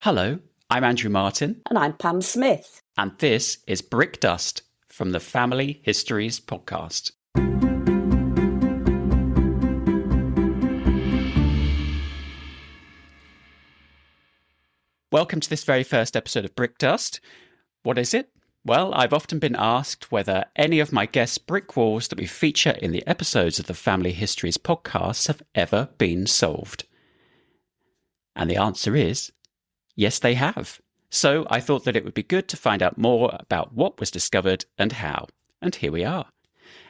Hello, I'm Andrew Martin. And I'm Pam Smith. And this is BRICKDUST from the Family Histories podcast. Welcome to this very first episode of BRICKDUST. What is it? Well, I've often been asked whether any of my guests' brick walls that we feature in the episodes of the Family Histories podcast have ever been solved. And the answer is, yes, they have. So I thought that it would be good to find out more about what was discovered and how. And here we are.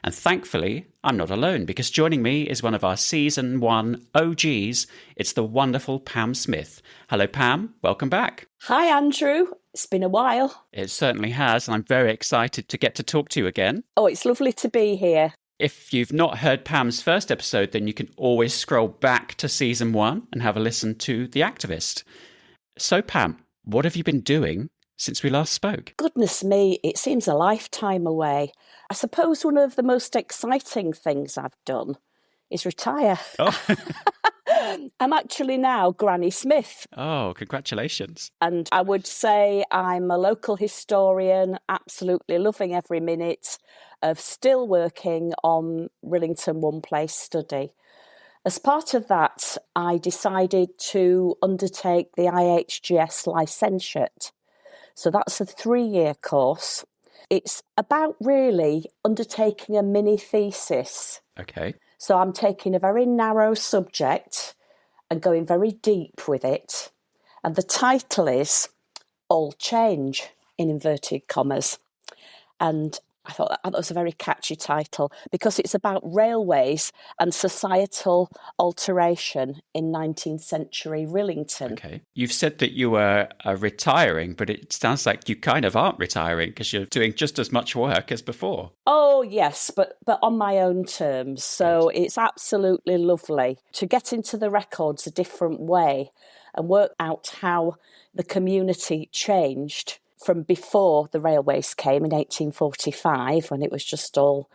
And thankfully, I'm not alone, because joining me is one of our Season 1 OGs. It's the wonderful Pam Smith. Hello, Pam. Welcome back. Hi, Andrew. It's been a while. It certainly has, and I'm very excited to get to talk to you again. Oh, it's lovely to be here. If you've not heard Pam's first episode, then you can always scroll back to Season 1 and have a listen to The Activist. So, Pam, what have you been doing since we last spoke? Goodness me, it seems a lifetime away. I suppose one of the most exciting things I've done is retire. Oh. I'm actually now Granny Smith. Oh, congratulations. And I would say I'm a local historian, absolutely loving every minute of still working on Rillington One Place study. As part of that, I decided to undertake the IHGS licentiate. So that's a 3-year course. It's about really undertaking a mini thesis. Okay. So I'm taking a very narrow subject and going very deep with it. And the title is All Change, in inverted commas. And I thought that was a very catchy title because it's about railways and societal alteration in 19th century Rillington. Okay. You've said that you were retiring, but it sounds like you kind of aren't retiring because you're doing just as much work as before. Oh, yes, but on my own terms. So It's absolutely lovely to get into the records a different way and work out how the community changed from before the railways came in 1845, when it was just all,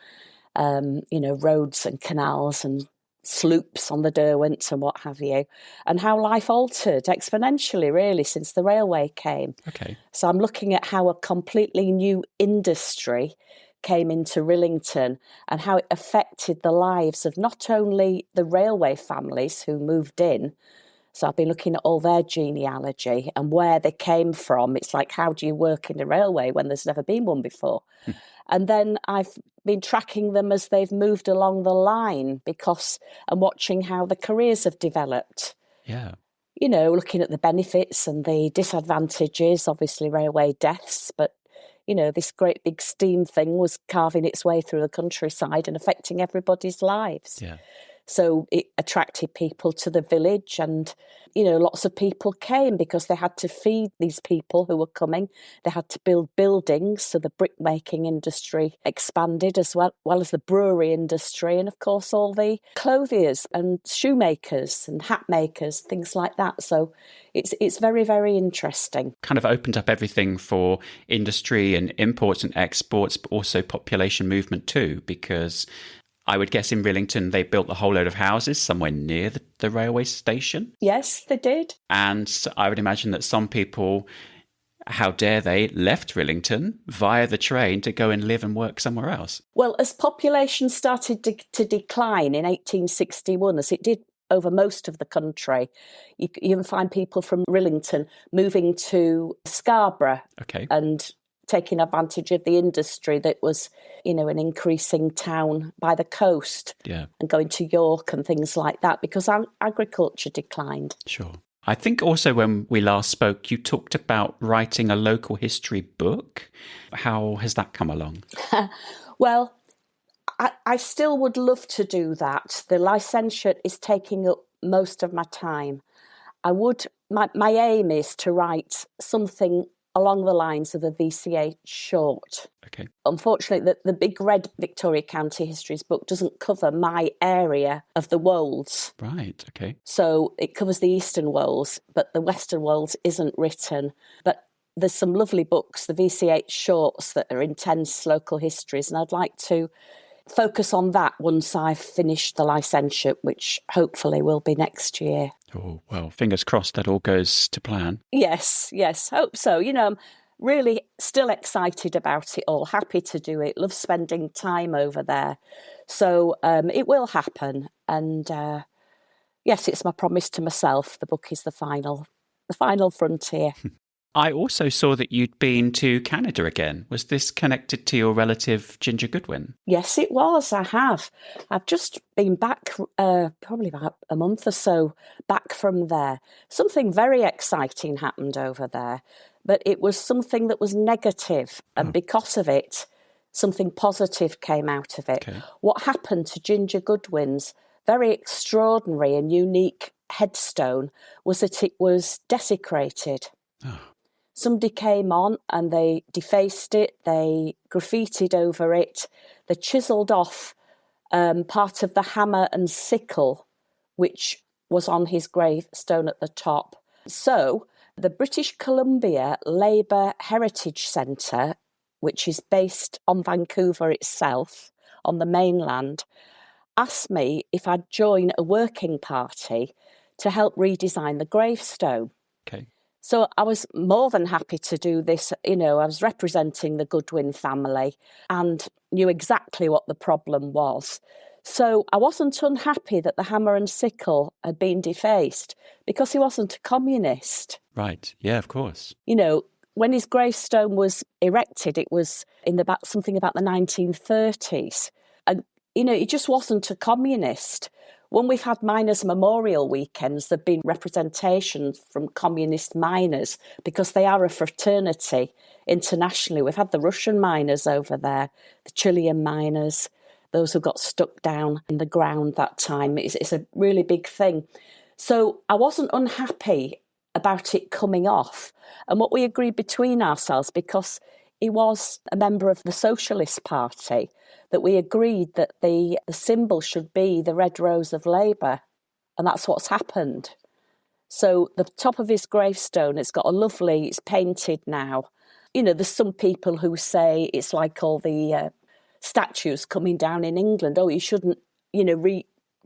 roads and canals and sloops on the Derwent and what have you, and how life altered exponentially, really, since the railway came. Okay. So I'm looking at how a completely new industry came into Rillington and how it affected the lives of not only the railway families who moved in. So I've been looking at all their genealogy and where they came from. It's like, how do you work in a railway when there's never been one before? And then I've been tracking them as they've moved along the line and watching how the careers have developed. Yeah. You know, looking at the benefits and the disadvantages, obviously railway deaths, but this great big steam thing was carving its way through the countryside and affecting everybody's lives. Yeah. So it attracted people to the village and, lots of people came because they had to feed these people who were coming. They had to build buildings, so the brickmaking industry expanded as well as the brewery industry and, of course, all the clothiers and shoemakers and hat makers, things like that. So it's very, very interesting. Kind of opened up everything for industry and imports and exports, but also population movement too, because I would guess in Rillington they built a whole load of houses somewhere near the railway station. Yes, they did. And I would imagine that some people, how dare they, left Rillington via the train to go and live and work somewhere else. Well, as population started to decline in 1861, as it did over most of the country, you can find people from Rillington moving to Scarborough. Okay. And taking advantage of the industry that was, an increasing town by the coast. Yeah. And going to York and things like that because agriculture declined. Sure. I think also when we last spoke, you talked about writing a local history book. How has that come along? Well, I still would love to do that. The licentiate is taking up most of my time. My aim is to write something along the lines of a VCH short. Okay. Unfortunately, the big red Victoria County Histories book doesn't cover my area of the Wolds. Right, okay. So it covers the Eastern Wolds, but the Western Wolds isn't written. But there's some lovely books, the VCH shorts, that are intense local histories, and I'd like to focus on that once I've finished the licentiate, which hopefully will be next year. Oh, well, fingers crossed that all goes to plan. Yes, hope so. I'm really still excited about it all, happy to do it, love spending time over there. So it will happen. And yes, it's my promise to myself. The book is the final frontier. I also saw that you'd been to Canada again. Was this connected to your relative Ginger Goodwin? Yes, it was. I have. I've just been back probably about a month or so back from there. Something very exciting happened over there, but it was something that was negative, and because of it, something positive came out of it. Okay. What happened to Ginger Goodwin's very extraordinary and unique headstone was that it was desecrated. Oh. Somebody came on and they defaced it, they graffitied over it, they chiselled off part of the hammer and sickle, which was on his gravestone at the top. So the British Columbia Labour Heritage Centre, which is based on Vancouver itself, on the mainland, asked me if I'd join a working party to help redesign the gravestone. Okay. So I was more than happy to do this. I was representing the Goodwin family and knew exactly what the problem was. So I wasn't unhappy that the hammer and sickle had been defaced because he wasn't a communist. Right. Yeah, of course. When his gravestone was erected, it was in something about the 1930s. And, he just wasn't a communist. When we've had miners' memorial weekends, there have been representations from communist miners because they are a fraternity internationally. We've had the Russian miners over there, the Chilean miners, those who got stuck down in the ground that time. It's a really big thing. So I wasn't unhappy about it coming off. And what we agreed between ourselves, because he was a member of the Socialist Party, that we agreed that the symbol should be the Red Rose of Labour, and that's what's happened. So the top of his gravestone, it's painted now. There's some people who say it's like all the statues coming down in England. Oh, you shouldn't,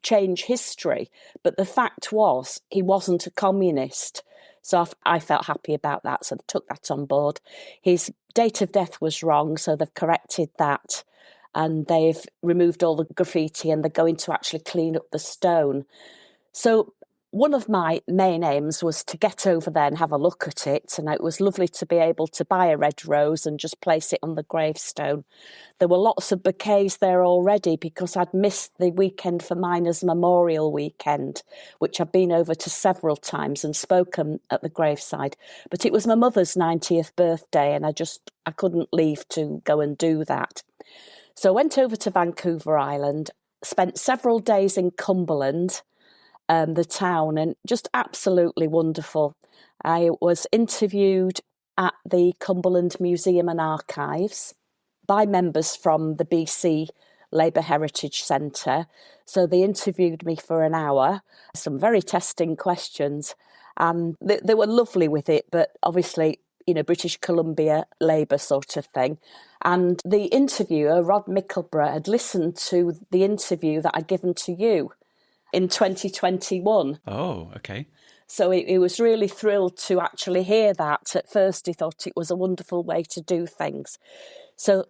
change history. But the fact was, he wasn't a communist. So I felt happy about that, so I took that on board. His date of death was wrong, so they've corrected that. And they've removed all the graffiti and they're going to actually clean up the stone. So one of my main aims was to get over there and have a look at it. And it was lovely to be able to buy a red rose and just place it on the gravestone. There were lots of bouquets there already because I'd missed the weekend for Miners' Memorial Weekend, which I've been over to several times and spoken at the graveside. But it was my mother's 90th birthday and I couldn't leave to go and do that. So I went over to Vancouver Island, spent several days in Cumberland, the town, and just absolutely wonderful. I was interviewed at the Cumberland Museum and Archives by members from the BC Labour Heritage Centre. So they interviewed me for an hour, some very testing questions, and they were lovely with it, but obviously, British Columbia Labour sort of thing. And the interviewer, Rod Mickleborough, had listened to the interview that I'd given to you in 2021. Oh, okay. So he was really thrilled to actually hear that. At first, he thought it was a wonderful way to do things. So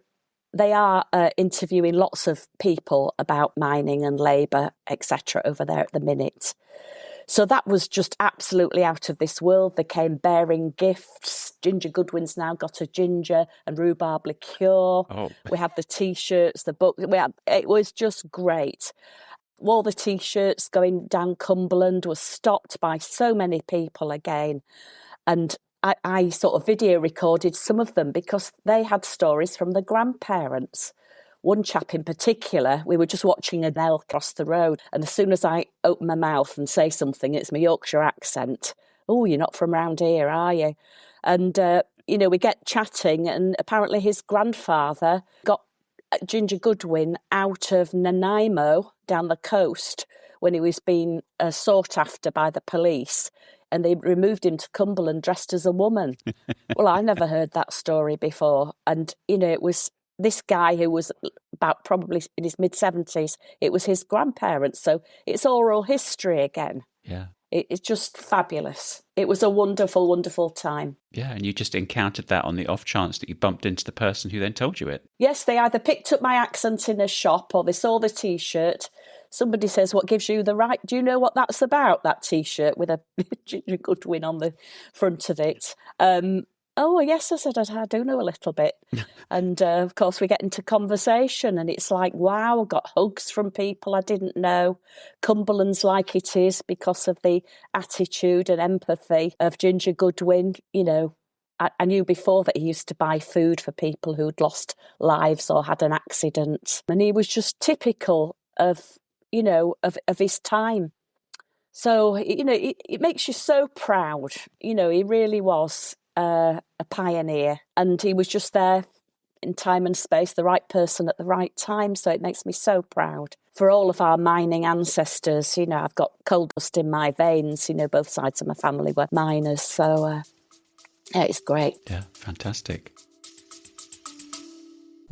they are interviewing lots of people about mining and labour, etc., over there at the minute. So that was just absolutely out of this world. They came bearing gifts. Ginger Goodwin's now got a ginger and rhubarb liqueur. Oh. We had the T-shirts, the book. It was just great. All the T-shirts going down Cumberland was stopped by so many people again. And I sort of video recorded some of them because they had stories from the grandparents. One chap in particular, we were just watching an elk cross the road, and as soon as I open my mouth and say something, it's my Yorkshire accent. Oh, you're not from round here, are you? And, we get chatting, and apparently his grandfather got Ginger Goodwin out of Nanaimo down the coast when he was being sought after by the police, and they removed him to Cumberland dressed as a woman. Well, I never heard that story before. And, it was this guy who was about probably in his mid-70s. It was his grandparents, so it's oral history again. Yeah. It's just fabulous. It was a wonderful, wonderful time. Yeah, and you just encountered that on the off chance that you bumped into the person who then told you it. Yes, they either picked up my accent in a shop or they saw the T-shirt. Somebody says, what gives you the right? Do you know what that's about, that T-shirt with a Ginger Goodwin on the front of it? Oh, yes, I said, I do know a little bit. And, of course, we get into conversation and it's like, wow, I got hugs from people I didn't know. Cumberland's like it is because of the attitude and empathy of Ginger Goodwin. You know, I knew before that he used to buy food for people who'd lost lives or had an accident. And he was just typical of, you know, of his time. So, you know, it makes you so proud. You know, he really was a pioneer, and he was just there in time and space, the right person at the right time. So it makes me so proud for all of our mining ancestors. You know, I've got coal dust in my veins. You know, both sides of my family were miners. So yeah, it's great. Yeah, fantastic.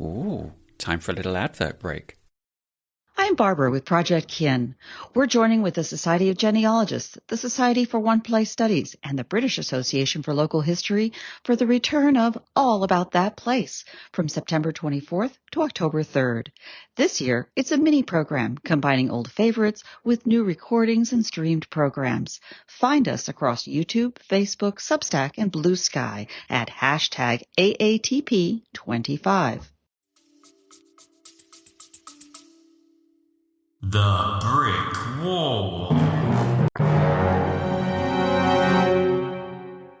Ooh, time for a little advert break. I'm Barbara with Project Kin. We're joining with the Society of Genealogists, the Society for One Place Studies, and the British Association for Local History for the return of All About That Place from September 24th to October 3rd. This year, it's a mini program combining old favorites with new recordings and streamed programs. Find us across YouTube, Facebook, Substack, and Blue Sky at #AATP25. The Brick Wall.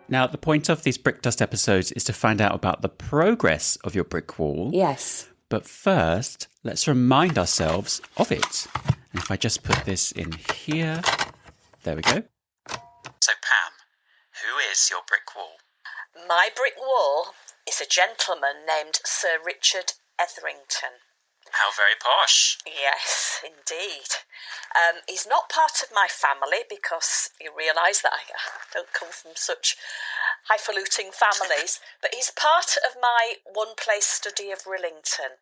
Now, the point of these BRICKDUST episodes is to find out about the progress of your brick wall. Yes. But first, let's remind ourselves of it. And if I just put this in here, there we go. So, Pam, who is your brick wall? My brick wall is a gentleman named Sir Richard Etherington. How very posh. Yes, indeed. He's not part of my family because you realise that I don't come from such highfalutin families, but he's part of my one-place study of Rillington.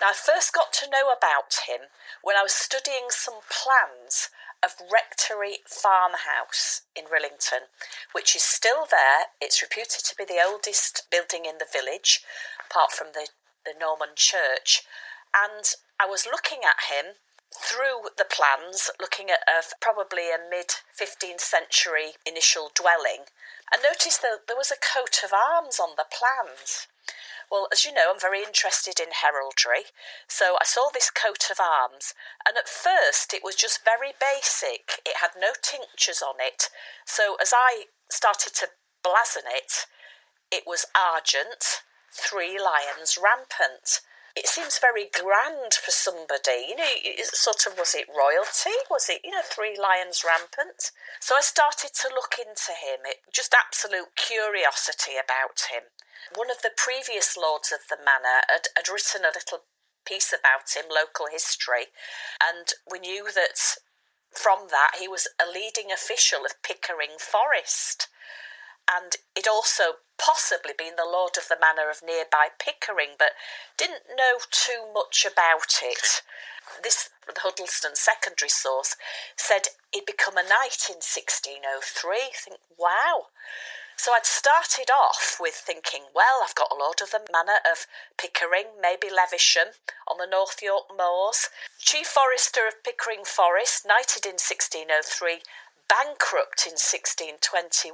Now, I first got to know about him when I was studying some plans of Rectory Farmhouse in Rillington, which is still there. It's reputed to be the oldest building in the village, apart from the Norman church. And I was looking at him through the plans, looking at probably a mid-15th century initial dwelling, and noticed that there was a coat of arms on the plans. Well, as you know, I'm very interested in heraldry, so I saw this coat of arms, and at first it was just very basic. It had no tinctures on it, so as I started to blazon it, it was argent, 3 lions rampant. It seems very grand for somebody, you know, was it royalty? Was it, 3 lions rampant? So I started to look into him, just absolute curiosity about him. One of the previous lords of the manor had written a little piece about him, local history, and we knew that from that he was a leading official of Pickering Forest. And he'd also possibly been the lord of the manor of nearby Pickering, but didn't know too much about it. The Huddleston secondary source said he'd become a knight in 1603. I think, wow. So I'd started off with thinking, well, I've got a lord of the manor of Pickering, maybe Levisham, on the North York moors, chief forester of Pickering Forest, knighted in 1603, bankrupt in 1621,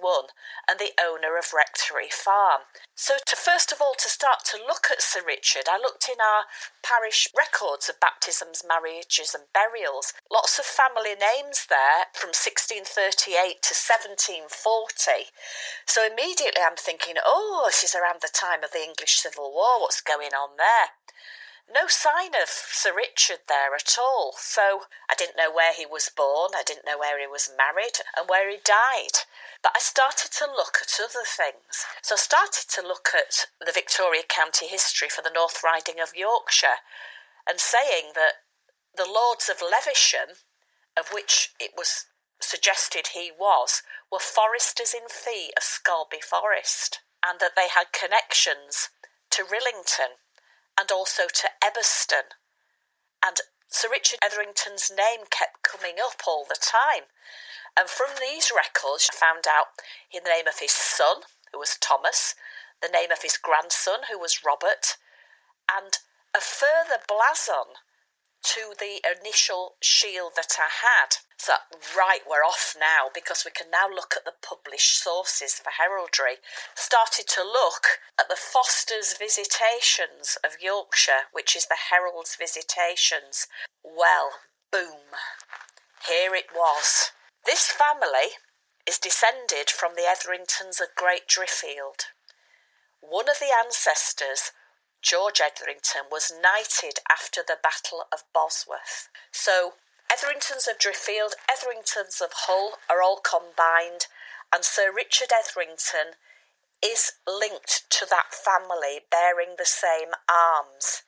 and the owner of Rectory Farm. So first of all, to start to look at Sir Richard, I looked in our parish records of baptisms, marriages and burials. Lots of family names there from 1638 to 1740. So immediately I'm thinking, this is around the time of the English Civil War, what's going on there? No sign of Sir Richard there at all, so I didn't know where he was born, I didn't know where he was married and where he died. But I started to look at other things. So I started to look at the Victoria County history for the North Riding of Yorkshire and saying that the Lords of Levisham, of which it was suggested he was, were foresters in fee of Scalby Forest, and that they had connections to Rillington and also to Eberston, And Sir Richard Etherington's name kept coming up all the time. And from these records, I found out the name of his son, who was Thomas, the name of his grandson, who was Robert, and a further blason to the initial shield that I had. So, right, we're off now, because we can now look at the published sources for heraldry. Started to look at the Foster's Visitations of Yorkshire, which is the Herald's Visitations. Well, boom, here it was. This family is descended from the Etheringtons of Great Driffield. One of the ancestors, George Etherington, was knighted after the Battle of Bosworth. So Etheringtons of Driffield, Etheringtons of Hull are all combined, and Sir Richard Etherington is linked to that family bearing the same arms.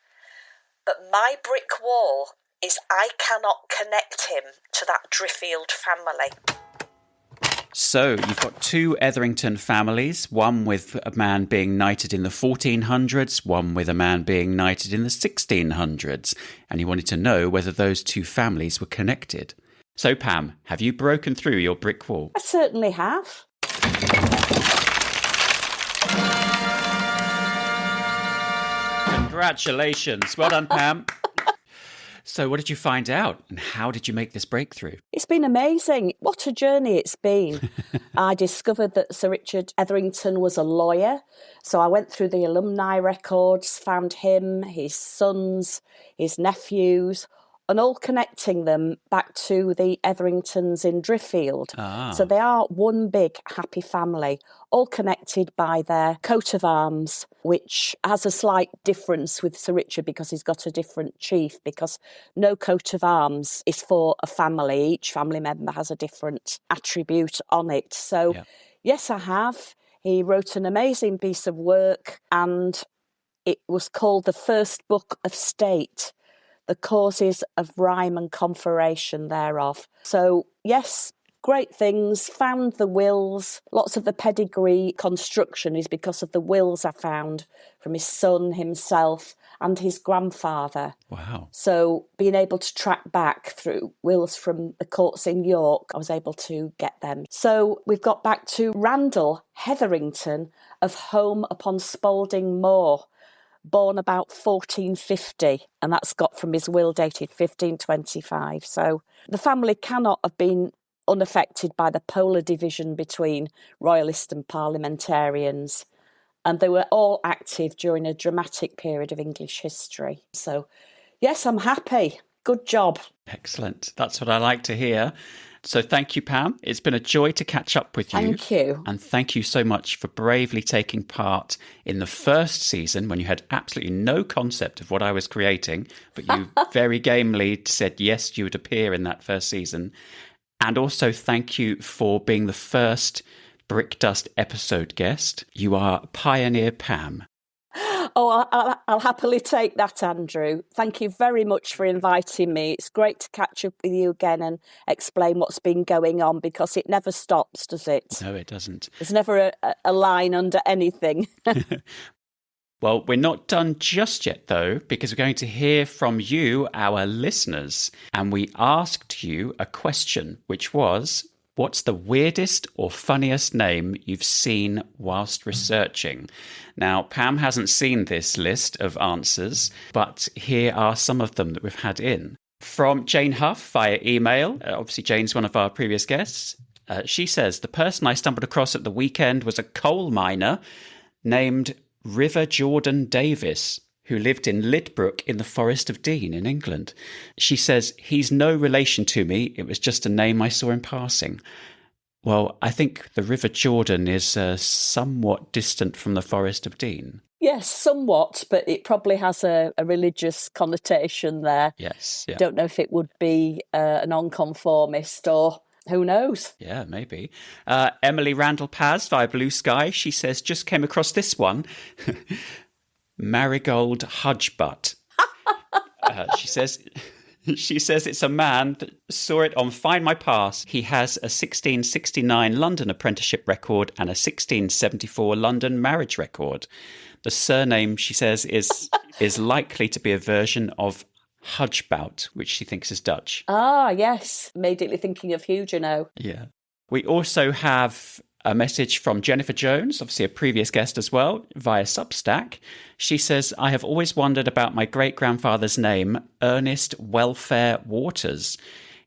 But my brick wall is I cannot connect him to that Driffield family. So you've got two Etherington families, one with a man being knighted in the 1400s, one with a man being knighted in the 1600s, and you wanted to know whether those two families were connected. So Pam, have you broken through your brick wall? I certainly have. Congratulations. Well done, Pam. So what did you find out, and how did you make this breakthrough? It's been amazing. What a journey it's been. I discovered that Sir Richard Etherington was a lawyer, so I went through the alumni records, found him, his sons, his nephews, and all connecting them back to the Etheringtons in Driffield. So they are one big happy family, all connected by their coat of arms, which has a slight difference with Sir Richard because he's got a different chief, because no coat of arms is for a family. Each family member has a different attribute on it. So, yes, I have. He wrote an amazing piece of work, and it was called The First Book of State, the causes of rhyme and conferation thereof. So, yes, great things. Found the wills. Lots of the pedigree construction is because of the wills I found from his son himself and his grandfather. Wow. So being able to track back through wills from the courts in York, I was able to get them. So we've got back to Randall Hetherington of Home upon Spalding Moor, born about 1450, and that's got from his will dated 1525. So the family cannot have been unaffected by the polar division between royalists and parliamentarians, and they were all active during a dramatic period of English history. So, yes, I'm happy. Good job. Excellent. That's what I like to hear. So thank you, Pam. It's been a joy to catch up with you. Thank you. And thank you so much for bravely taking part in the first season when you had absolutely no concept of what I was creating, but you very gamely said yes, you would appear in that first season. And also thank you for being the first BRICKDUST episode guest. You are Pioneer Pam. Oh, I'll happily take that, Andrew. Thank you very much for inviting me. It's great to catch up with you again and explain what's been going on, because it never stops, does it? No, it doesn't. There's never a line under anything. Well, we're not done just yet, though, because we're going to hear from you, our listeners. And we asked you a question, which was, what's the weirdest or funniest name you've seen whilst researching? Now, Pam hasn't seen this list of answers, but here are some of them that we've had in. From Jane Huff via email, obviously Jane's one of our previous guests. She says, the person I stumbled across at the weekend was a coal miner named River Jordan Davis, who lived in Lidbrook in the Forest of Dean in England. She says, he's no relation to me. It was just a name I saw in passing. Well, I think the River Jordan is somewhat distant from the Forest of Dean. Yes, somewhat, but it probably has a religious connotation there. Yes. Yeah. Don't know if it would be a nonconformist or who knows? Yeah, maybe. Emily Randall Paz via Blue Sky. She says, just came across this one. Marigold Hudgebutt. She says it's a man that saw it on Find My Pass. He has a 1669 London apprenticeship record and a 1674 London marriage record. The surname, she says, is likely to be a version of Hudgebout, which she thinks is Dutch. Ah, yes. Immediately thinking of Huguenot. Yeah. We also have a message from Jennifer Jones, obviously a previous guest as well, via Substack. She says, I have always wondered about my great-grandfather's name, Ernest Welfare Waters.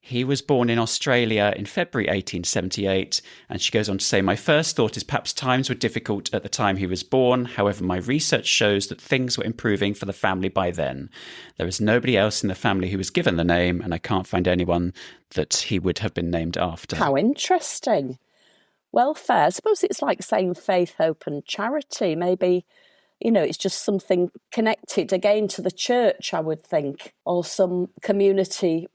He was born in Australia in February 1878, and she goes on to say, my first thought is perhaps times were difficult at the time he was born. However, my research shows that things were improving for the family by then. There is nobody else in the family who was given the name, and I can't find anyone that he would have been named after. How interesting. Welfare, I suppose it's like saying faith, hope and charity. Maybe, it's just something connected again to the church, I would think, or some community.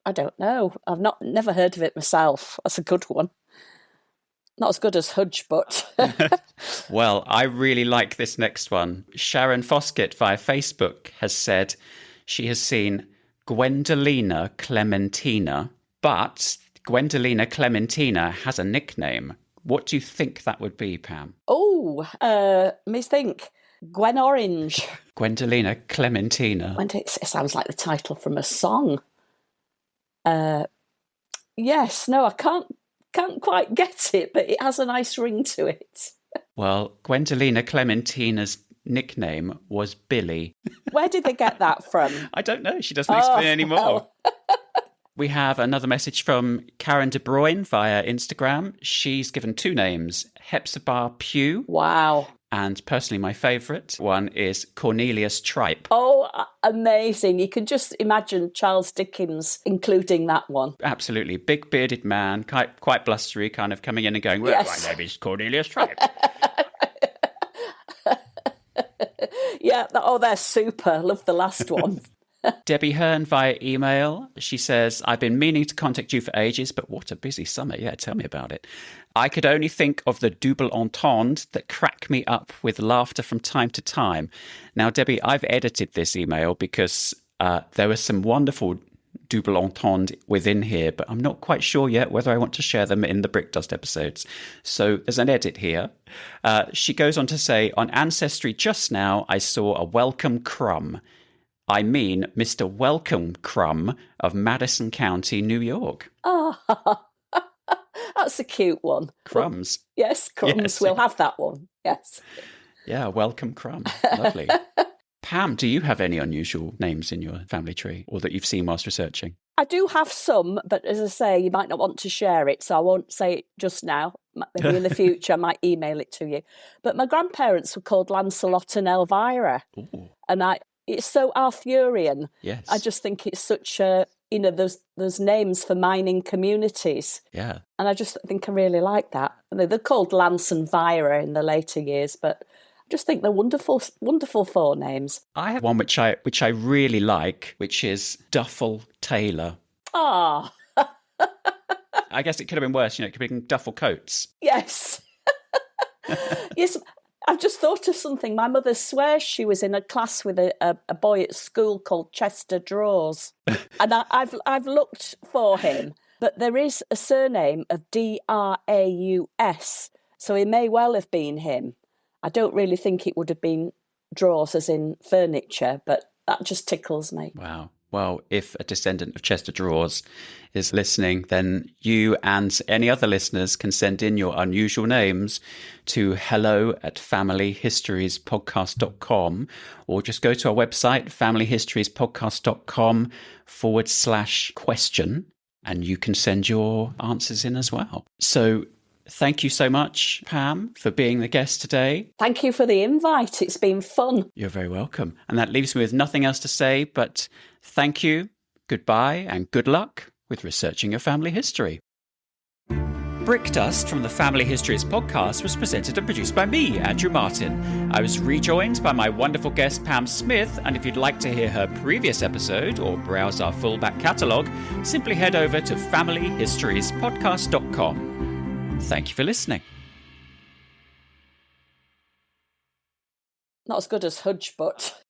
I don't know. I've never heard of it myself. That's a good one. Not as good as Hudge, but... Well, I really like this next one. Sharon Foskett via Facebook has said she has seen Gwendolina Clementina, but Gwendolina Clementina has a nickname. What do you think that would be, Pam? Oh, let me think. Gwen Orange. Gwendolina Clementina. It sounds like the title from a song. Yes, no, I can't quite get it, but it has a nice ring to it. Well, Gwendolina Clementina's nickname was Billy. Where did they get that from? I don't know. She doesn't explain anymore. Well. We have another message from Karen De Bruyne via Instagram. She's given two names, Hepzibah Pugh. Wow. And personally, my favourite one is Cornelius Tripe. Oh, amazing. You can just imagine Charles Dickens including that one. Absolutely. Big bearded man, quite blustery, kind of coming in and going, well, yes. My name is Cornelius Tripe. Yeah, they're super. Love the last one. Debbie Hearn via email. She says, I've been meaning to contact you for ages, but what a busy summer. Yeah, tell me about it. I could only think of the double entendre that crack me up with laughter from time to time. Now, Debbie, I've edited this email because there were some wonderful double entendre within here, but I'm not quite sure yet whether I want to share them in the BRICKDUST episodes. So there's an edit here. She goes on to say, on Ancestry just now, I saw a welcome crumb. I mean, Mr. Welcome Crumb of Madison County, New York. Oh, that's a cute one. Crumbs. Yes, crumbs. Yes. We'll have that one. Yes. Yeah, Welcome Crumb. Lovely. Pam, do you have any unusual names in your family tree or that you've seen whilst researching? I do have some, but as I say, you might not want to share it, so I won't say it just now. Maybe in the future I might email it to you. But my grandparents were called Lancelot and Elvira. Ooh. And it's so Arthurian. Yes. I just think it's such a, those names for mining communities. Yeah. And I just think I really like that. They're called Lance and Vira in the later years, but I just think they're wonderful, wonderful forenames. I have one which I really like, which is Duffel Taylor. Ah. I guess it could have been worse, it could have been Duffel Coates. Yes. Yes. I've just thought of something. My mother swears she was in a class with a boy at school called Chester Drawes. And I've looked for him, but there is a surname of Draus, so it may well have been him. I don't really think it would have been drawers as in furniture, but that just tickles me. Wow. Well, if a descendant of Chester Drawes is listening, then you and any other listeners can send in your unusual names to hello@familyhistoriespodcast.com, or just go to our website, familyhistoriespodcast.com/question, and you can send your answers in as well. So thank you so much, Pam, for being the guest today. Thank you for the invite. It's been fun. You're very welcome. And that leaves me with nothing else to say, but thank you, goodbye, and good luck with researching your family history. BRICKDUST from the Family Histories podcast was presented and produced by me, Andrew Martin. I was rejoined by my wonderful guest, Pam Smith, and if you'd like to hear her previous episode or browse our full back catalogue, simply head over to familyhistoriespodcast.com. Thank you for listening. Not as good as Hudge, but...